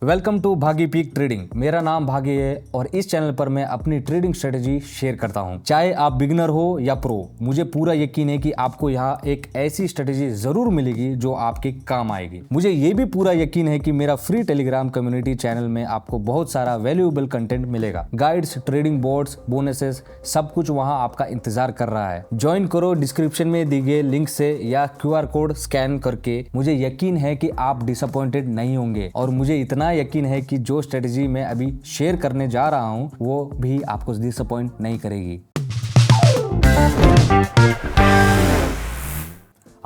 Welcome to भागी peak trading. मेरा नाम भागी है और इस चैनल पर मैं अपनी ट्रेडिंग स्ट्रेटेजी शेयर करता हूं। चाहे आप बिगिनर हो या प्रो, मुझे पूरा यकीन है कि आपको यहाँ एक ऐसी स्ट्रेटेजी जरूर मिलेगी जो आपके काम आएगी। मुझे ये भी पूरा यकीन है कि मेरा फ्री टेलीग्राम कम्युनिटी चैनल में आपको बहुत सारा वैल्यूएबल कंटेंट मिलेगा। गाइड्स, ट्रेडिंग बोर्ड्स, बोनसेस, सब कुछ वहाँ आपका इंतजार कर रहा है। ज्वाइन करो डिस्क्रिप्शन में दी गए लिंक से या QR कोड स्कैन करके। मुझे यकीन है कि आप डिसअपॉइंटेड नहीं होंगे और मुझे इतना यकीन है कि जो स्ट्रेटेजी मैं अभी शेयर करने जा रहा हूं वो भी आपको डिसअपॉइंट नहीं करेगी।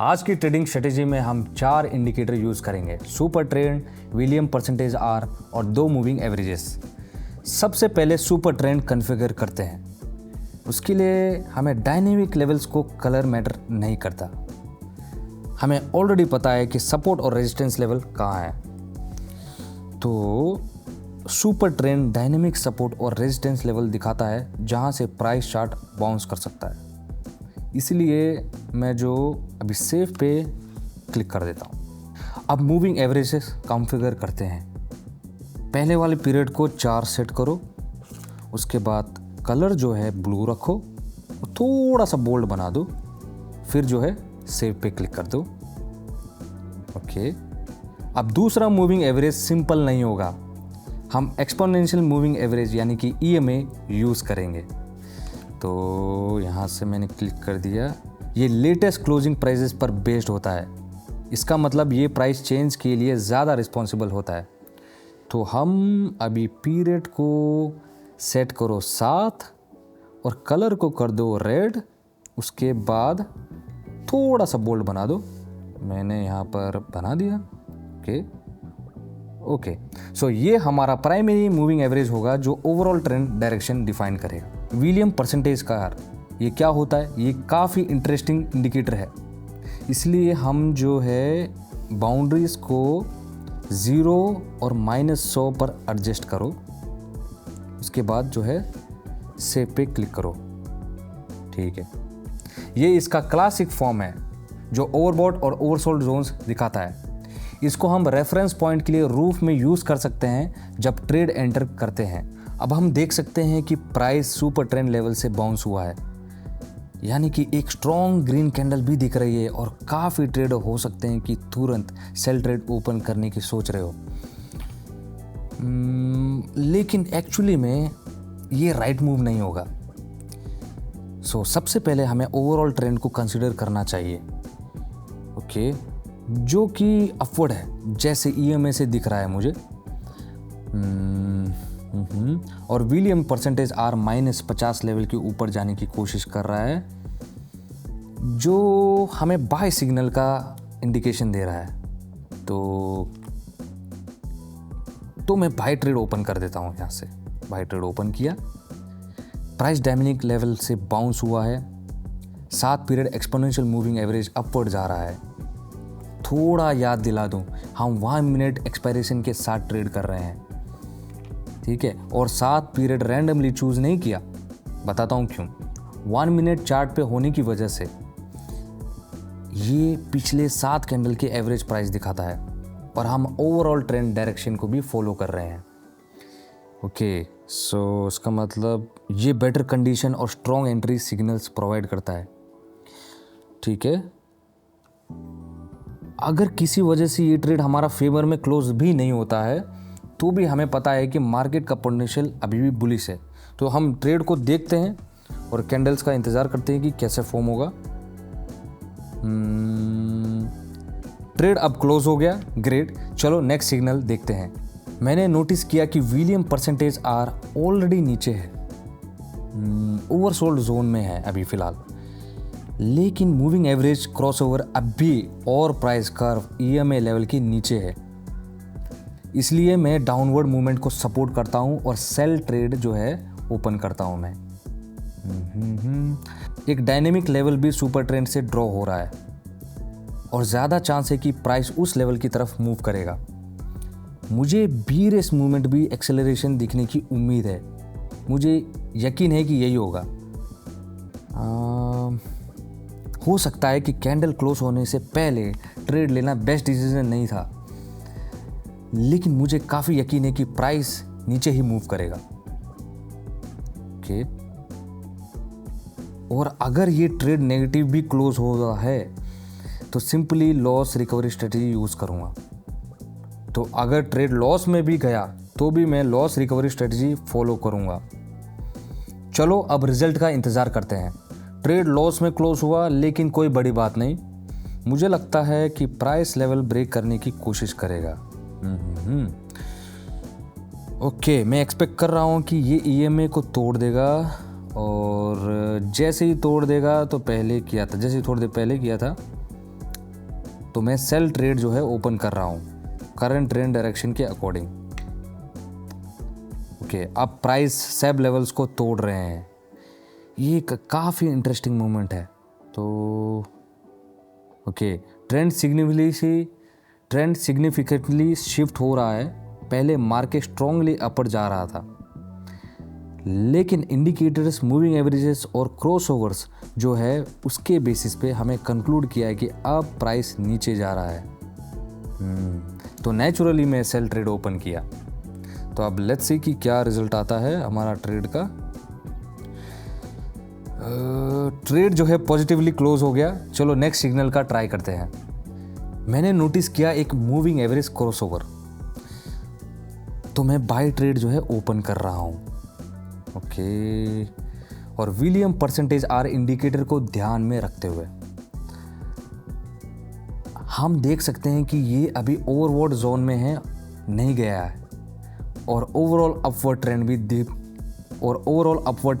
आज की ट्रेडिंग स्ट्रेटेजी में हम 4 इंडिकेटर यूज करेंगे: super trend, William percentage R और 2 मूविंग एवरेजेस। सबसे पहले सुपर ट्रेंड कॉन्फ़िगर करते हैं। उसके लिए हमें डायनेमिक लेवल्स को कलर मैटर नहीं करता। हमें ऑलरेडी पता है कि सपोर्ट और रेजिस्टेंस लेवल कहाँ है। तो सुपर ट्रेंड डायनेमिक सपोर्ट और रेजिस्टेंस लेवल दिखाता है जहां से प्राइस चार्ट बाउंस कर सकता है। इसलिए मैं जो अभी सेफ पे क्लिक कर देता हूं। अब मूविंग एवरेजेस कॉन्फ़िगर करते हैं। पहले वाले पीरियड को 4 सेट करो। उसके बाद कलर जो है ब्लू रखो, थोड़ा सा बोल्ड बना दो, फिर जो है सेव पे क्लिक कर दो। ओके, अब दूसरा मूविंग एवरेज सिंपल नहीं होगा। हम एक्सपोनेंशियल मूविंग एवरेज यानी कि EMA यूज़ करेंगे। तो यहाँ से मैंने क्लिक कर दिया। ये लेटेस्ट क्लोजिंग प्राइसेस पर बेस्ड होता है। इसका मतलब ये प्राइस चेंज के लिए ज़्यादा रिस्पॉन्सिबल होता है। तो हम अभी पीरियड को सेट करो 7 और कलर को कर दो रेड। उसके बाद थोड़ा सा बोल्ड बना दो। मैंने यहाँ पर बना दिया। ओके, सो ये हमारा प्राइमरी मूविंग एवरेज होगा जो ओवरऑल ट्रेंड डायरेक्शन डिफाइन करेगा। विलियम परसेंटेज का ये क्या होता है? ये काफ़ी इंटरेस्टिंग इंडिकेटर है। इसलिए हम जो है बाउंड्रीज को 0 और -100 पर एडजस्ट करो। उसके बाद जो है सेव पे क्लिक करो। ठीक है, ये इसका क्लासिक फॉर्म है जो ओवरबॉट और ओवरसोल्ड जोन्स दिखाता है। इसको हम रेफरेंस पॉइंट के लिए रूफ में यूज़ कर सकते हैं जब ट्रेड एंटर करते हैं। अब हम देख सकते हैं कि प्राइस सुपर ट्रेंड लेवल से बाउंस हुआ है, यानी कि एक स्ट्रॉन्ग ग्रीन कैंडल भी दिख रही है और काफ़ी ट्रेडर हो सकते हैं कि तुरंत सेल ट्रेड ओपन करने की सोच रहे हो। लेकिन एक्चुअली में ये राइट मूव नहीं होगा। सो सबसे पहले हमें ओवरऑल ट्रेंड को कंसिडर करना चाहिए। ओके, जो कि अपवर्ड है, जैसे EMA से दिख रहा है मुझे। और विलियम परसेंटेज आर -50 लेवल के ऊपर जाने की कोशिश कर रहा है, जो हमें बाय सिग्नल का इंडिकेशन दे रहा है। तो मैं बाय ट्रेड ओपन कर देता हूँ। यहाँ से बाय ट्रेड ओपन किया। प्राइस डायनेमिक लेवल से बाउंस हुआ है। 7 period exponential moving average upward जा रहा है। थोड़ा याद दिला दूं, हम 1 मिनट एक्सपायरेशन के साथ ट्रेड कर रहे हैं। ठीक है, और 7 पीरियड रैंडमली चूज नहीं किया। बताता हूं क्यों। 1 मिनट चार्ट पे होने की वजह से ये पिछले 7 कैंडल के एवरेज प्राइस दिखाता है और हम ओवरऑल ट्रेंड डायरेक्शन को भी फॉलो कर रहे हैं। ओके, सो इसका मतलब ये बेटर कंडीशन और स्ट्रॉन्ग एंट्री सिग्नल्स प्रोवाइड करता है। ठीक है, अगर किसी वजह से ये ट्रेड हमारा फेवर में क्लोज भी नहीं होता है तो भी हमें पता है कि मार्केट का पोटेंशियल अभी भी बुलिश है। तो हम ट्रेड को देखते हैं और कैंडल्स का इंतज़ार करते हैं कि कैसे फॉर्म होगा। ट्रेड अब क्लोज हो गया, ग्रेट। चलो नेक्स्ट सिग्नल देखते हैं। मैंने नोटिस किया कि विलियम परसेंटेज आर ऑलरेडी नीचे है, ओवरसोल्ड जोन में है अभी फ़िलहाल। लेकिन मूविंग एवरेज क्रॉसओवर अब भी और प्राइस कर्व EMA लेवल के नीचे है। इसलिए मैं डाउनवर्ड मूवमेंट को सपोर्ट करता हूं और सेल ट्रेड जो है ओपन करता हूं मैं। एक डायनेमिक लेवल भी सुपर ट्रेंड से ड्रॉ हो रहा है और ज़्यादा चांस है कि प्राइस उस लेवल की तरफ मूव करेगा। मुझे बीरेस मूवमेंट भी एक्सेलरेशन दिखने की उम्मीद है। मुझे यकीन है कि यही होगा। हो सकता है कि कैंडल क्लोज होने से पहले ट्रेड लेना बेस्ट डिसीजन नहीं था। लेकिन मुझे काफ़ी यकीन है कि प्राइस नीचे ही मूव करेगा। ओके, और अगर ये ट्रेड नेगेटिव भी क्लोज हो रहा है तो simply loss recovery strategy use करूँगा। तो अगर ट्रेड लॉस में भी गया तो भी मैं लॉस रिकवरी स्ट्रेटजी फॉलो करूँगा। चलो अब रिजल्ट का इंतज़ार करते हैं। ट्रेड लॉस में क्लोज हुआ, लेकिन कोई बड़ी बात नहीं। मुझे लगता है कि प्राइस लेवल ब्रेक करने की कोशिश करेगा। ओके, मैं एक्सपेक्ट कर रहा हूँ कि ये EMA को तोड़ देगा, और जैसे ही तोड़ देगा तो जैसे ही थोड़ी देर पहले किया था, तो मैं सेल ट्रेड जो है ओपन कर रहा हूँ करंट ट्रेंड डायरेक्शन के अकॉर्डिंग। ओके, अब प्राइस सेब लेवल्स को तोड़ रहे हैं। ये काफ़ी इंटरेस्टिंग मोमेंट है। तो ओके, ट्रेंड सिग्निफिकेंटली शिफ्ट हो रहा है। पहले मार्केट स्ट्रांगली अपर जा रहा था, लेकिन इंडिकेटर्स, मूविंग एवरेजेस और क्रॉसओवर्स जो है उसके बेसिस पे हमें कंक्लूड किया है कि अब प्राइस नीचे जा रहा है। तो नेचुरली मैं सेल ट्रेड ओपन किया। तो अब लेट्स सी कि क्या रिजल्ट आता है हमारा ट्रेड का। ट्रेड जो है पॉजिटिवली क्लोज हो गया। चलो नेक्स्ट सिग्नल का ट्राई करते हैं। मैंने नोटिस किया एक मूविंग एवरेज क्रॉसओवर, तो मैं बाय ट्रेड जो है ओपन कर रहा हूँ। ओके, और विलियम परसेंटेज आर इंडिकेटर को ध्यान में रखते हुए हम देख सकते हैं कि ये अभी ओवरबॉट जोन में है, नहीं गया है, और ओवरऑल अपवर्ड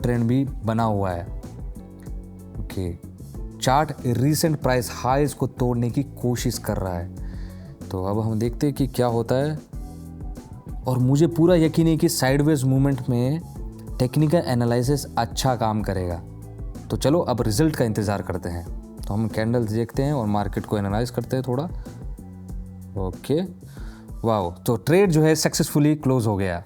ट्रेंड भी बना हुआ है। Okay, chart recent price highs को तोड़ने की कोशिश कर रहा है। तो अब हम देखते हैं कि क्या होता है, और मुझे पूरा यकीन है कि साइडवेज मूवमेंट में टेक्निकल एनालिसिस अच्छा काम करेगा। तो चलो अब रिजल्ट का इंतज़ार करते हैं। तो हम कैंडल्स देखते हैं और मार्केट को एनालाइज करते हैं थोड़ा। ओके, वाओ, तो ट्रेड जो है सक्सेसफुली क्लोज हो गया।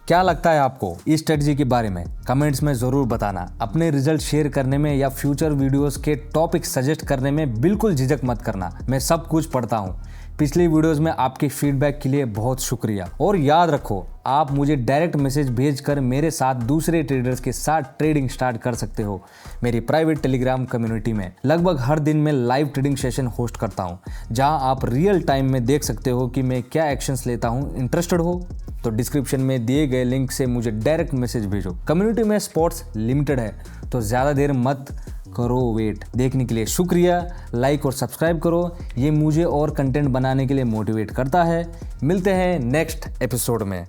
क्या लगता है आपको इस स्ट्रेटजी के बारे में? कमेंट्स में ज़रूर बताना। अपने रिजल्ट शेयर करने में या फ्यूचर वीडियोस के टॉपिक सजेस्ट करने में बिल्कुल झिझक मत करना। मैं सब कुछ पढ़ता हूँ। पिछली वीडियोस में आपके फीडबैक के लिए बहुत शुक्रिया। और याद रखो, आप मुझे डायरेक्ट मैसेज भेजकर मेरे साथ दूसरे ट्रेडर्स के साथ ट्रेडिंग स्टार्ट कर सकते हो मेरी प्राइवेट टेलीग्राम कम्युनिटी में। लगभग हर दिन मैं लाइव ट्रेडिंग सेशन होस्ट करता हूँ, जहाँ आप रियल टाइम में देख सकते हो कि मैं क्या एक्शंस लेता हूँ। इंटरेस्टेड हो तो डिस्क्रिप्शन में दिए गए लिंक से मुझे डायरेक्ट मैसेज भेजो। कम्युनिटी में स्पॉट्स लिमिटेड है, तो ज़्यादा देर मत करो वेट। देखने के लिए शुक्रिया। लाइक और सब्सक्राइब करो, ये मुझे और कंटेंट बनाने के लिए मोटिवेट करता है। मिलते हैं नेक्स्ट एपिसोड में।